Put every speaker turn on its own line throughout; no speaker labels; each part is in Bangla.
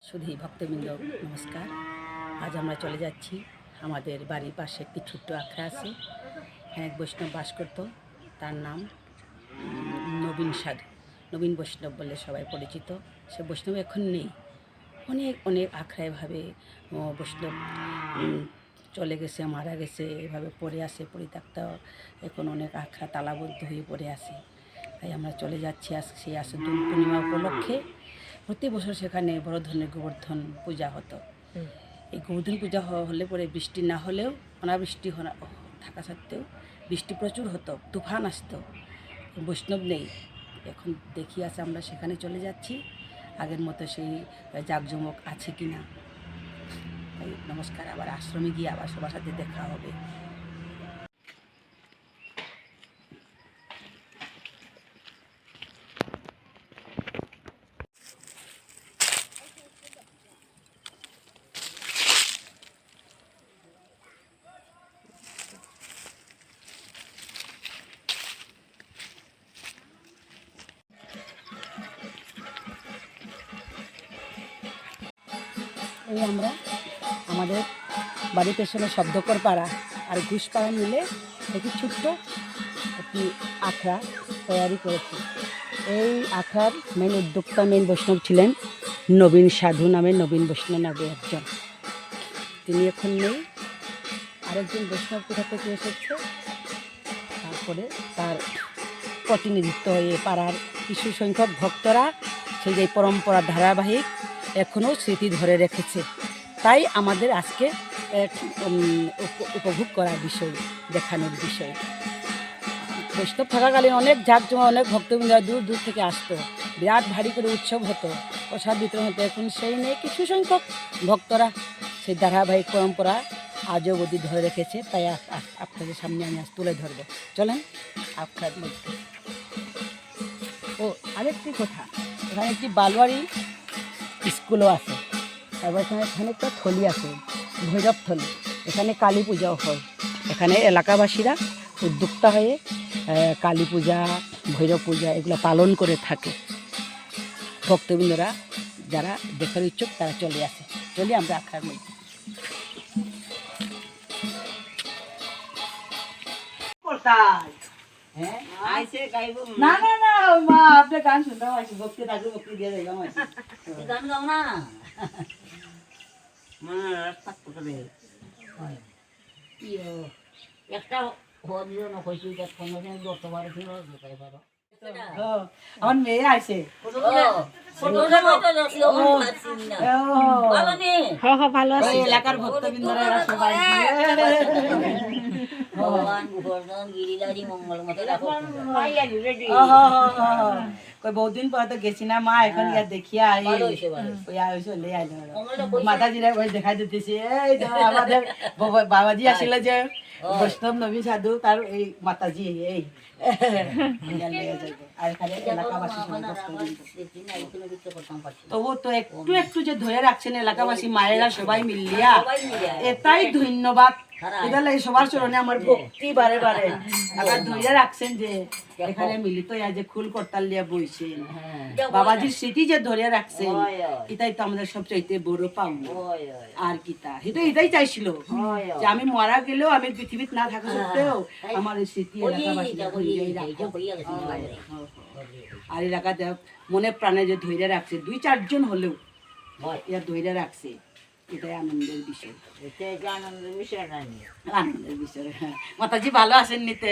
শুধুই ভক্তবৃন্দ নমস্কার। আজ আমরা চলে যাচ্ছি আমাদের বাড়ির পাশে একটি ছোট্ট আখড়া আছে। এখানে এক বৈষ্ণব বাস করত, তার নাম নবীন সাধু, নবীন বৈষ্ণব বলে সবাই পরিচিত। সে বৈষ্ণব এখন নেই। অনেক অনেক আখড়া এভাবে বৈষ্ণব চলে গেছে, মারা গেছে, এভাবে পড়ে আছে পরিত্যক্ত। এখন অনেক আখড়া তালাবদ্ধ হয়ে পড়ে আছে। তাই আমরা চলে যাচ্ছি আজ সেই আষাঢ় পূর্ণিমা উপলক্ষে। প্রতি বছর সেখানে বড় ধরনের গোবর্ধন পূজা হতো। এই গোবর্ধন পূজা হলে পরে বৃষ্টি না হলেও, অনাবৃষ্টি থাকা সত্ত্বেও বৃষ্টি প্রচুর হতো, তুফান আসতো। বৈষ্ণব নেই, এখন দেখি আছে আমরা সেখানে চলে যাচ্ছি। আগের মতো সেই জাঁকজমক আছে কি না। তাই নমস্কার, আবার আশ্রমে গিয়ে আবার সবার সাথে দেখা হবে। এই আমরা আমাদের বাড়ির পেছনে শব্দকর পাড়া আর ঘুষপাড়া মিলে একটি ছোট্ট একটি আখড়া তৈরি করেছি। এই আখড়ার মেন উদ্যোক্তা, মেন বৈষ্ণব ছিলেন নবীন সাধু নামে, নবীন বৈষ্ণব নামে একজন। তিনি এখন নেই। আরেকজন বৈষ্ণব কোথা থেকে এসেছে, তারপরে তার প্রতিনিধিত্ব হয়ে পাড়ার কিছু সংখ্যক ভক্তরা সেই যে পরম্পরা ধারাবাহিক এখনও স্মৃতি ধরে রেখেছে। তাই আমাদের আজকে উপভোগ করার বিষয়, দেখানোর বিষয়। বৈষ্ণব থাকাকালীন অনেক জাঁকজমা, অনেক ভক্তবৃন্দ দূর দূর থেকে আসতো, বিরাট ভারী করে উৎসব হতো, প্রসাদ বিতরণ হতো। এখন সেই নেই। কিছু সংখ্যক ভক্তরা সেই ধারাবাহিক পরম্পরা আজও অবধি ধরে রেখেছে। তাই আপনাদের সামনে আমি আজ তুলে ধরবো। চলেন আপনার মধ্যে। ও আরেকটি কথা, এখানে একটি বালুয়ারি স্কুলও আছে। তারপর এখানে একটা থলি আছে, ভৈরব থলি। এখানে কালী পূজাও হয়। এখানে এলাকাবাসীরা উদ্যোক্তা হয়ে কালী পূজা, ভৈরব পূজা এগুলো পালন করে থাকে। ভক্তবৃন্দরা যারা দেখার ইচ্ছুক তারা চলে আসে। চলি আমরা আখড়ার মধ্যে। না না না মা, আপনার গান শুনতাম আসি, ভক্তি থাকলে ভক্তি দিয়ে যাই গান গাও না। একটা আমার মেয়ে আছে, ভালো আছে। এলাকার ভক্তবৃন্দরা সবাই বহুদিন পর তো গেছি না মা, এখন ইয়ার দেখিয়া মাতাজিরা দেখাই দিতেছি। এই আমাদের বাবাজি আসলে যে বৈষ্ণব নবী সাধু, তার এই মাতাজি এই তবু তো একটু একটু যে ধরে রাখছেন এলাকাবাসী মায়েরা সবাই মিলিয়া, এটাই ধন্যবাদ। সবার চরণে আমার ভক্তি বারে বারে। আবার ধরে রাখছেন যে এখানে মিলিত যে ফুল করতাল লিয়া বইছেন, বাবাজির স্মৃতি যে ধরে রাখছেন, এটাই তো আমাদের সবচাইতে বড় পাওনা। আর কিতা এটাই চাইছিল যে আমি মারা গেলেও, আমি পৃথিবীতে না থাকা সত্ত্বেও আমার স্মৃতি এলাকাবাসী আর এলাকাতে মনে প্রাণে যে ধৈর্য রাখছে, 2-4 জন হলেও এরা ধৈর্য রাখছে, এটাই আনন্দের বিষয়। আনন্দের বিষয়। মাতাজি ভালো আছেন নিতে?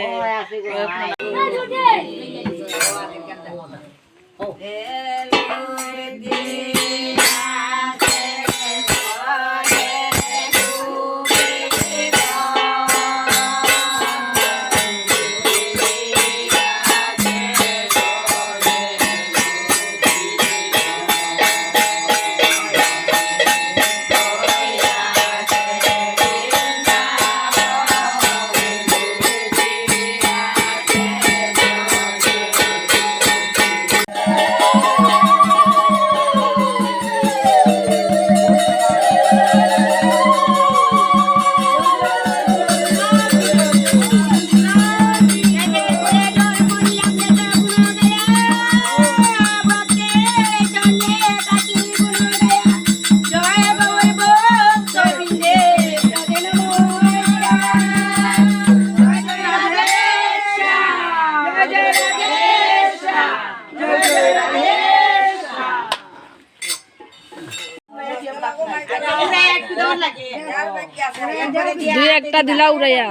দুই একটা দিলা উড়াইয়া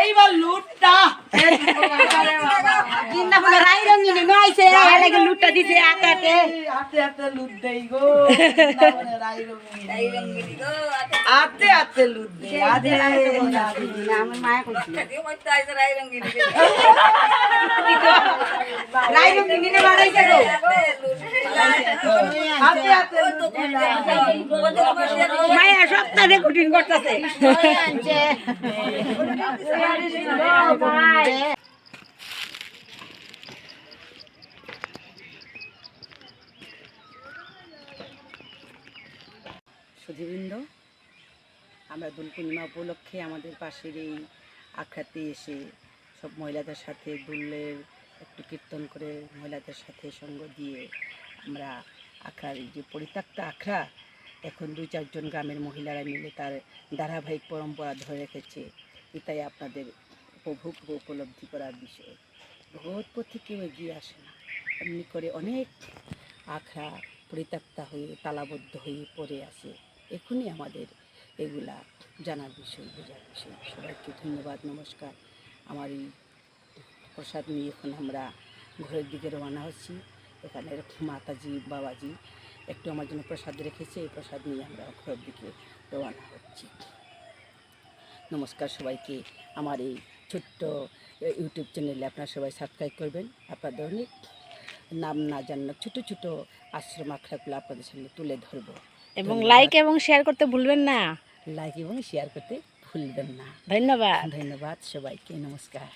এইবার লুটটা লুটটা দিছে হাতে হাতে লুট দেই গো হাতে হাতে লুট দেই আমার মায়া করছে মায়া সপ্তাহে কঠিন করতেছে সুধীবৃন্দ, আমরা দোল পূর্ণিমা উপলক্ষে আমাদের পাশের এই আখড়াতে এসে সব মহিলাদের সাথে দোলের একটু কীর্তন করে মহিলাদের সাথে সঙ্গ দিয়ে আমরা আখড়ার এই যে পরিত্যক্ত আখড়া এখন 2-4 জন গ্রামের মহিলারা মিলে তার ধারাবাহিক পরম্পরা ধরে রেখেছে। এটাই আপনাদের উপভোগ ও উপলব্ধি করার বিষয়। ভগবত পথে কেউ এগিয়ে আসে না, এমনি করে অনেক আখড়া পরিত্যক্ত হয়ে তালাবদ্ধ হয়ে পড়ে আছে। এখনই আমাদের এগুলা জানার বিষয়, বোঝার বিষয়। সবাইকে ধন্যবাদ, নমস্কার। আমার এই প্রসাদ নিয়ে এখন আমরা ঘরের দিকে রওনা হচ্ছি। এখানে মাতাজি বাবাজি একটু আমার জন্য প্রসাদ রেখেছে, এই প্রসাদ নিয়ে আমরা ঘরের দিকে রওনা হচ্ছি। নমস্কার সবাইকে। আমার এই ছোট্ট ইউটিউব চ্যানেলে আপনারা সবাই সাবস্ক্রাইব করবেন। আপনাদের অনেক নাম না জানলে ছোটো ছোটো আশ্রম আখড়াগুলো আপনাদের সামনে তুলে ধরবো।
এবং লাইক এবং শেয়ার করতে ভুলবেন না।
লাইক এবং শেয়ার করতে ভুলবেন না।
ধন্যবাদ।
ধন্যবাদ সবাইকে, নমস্কার।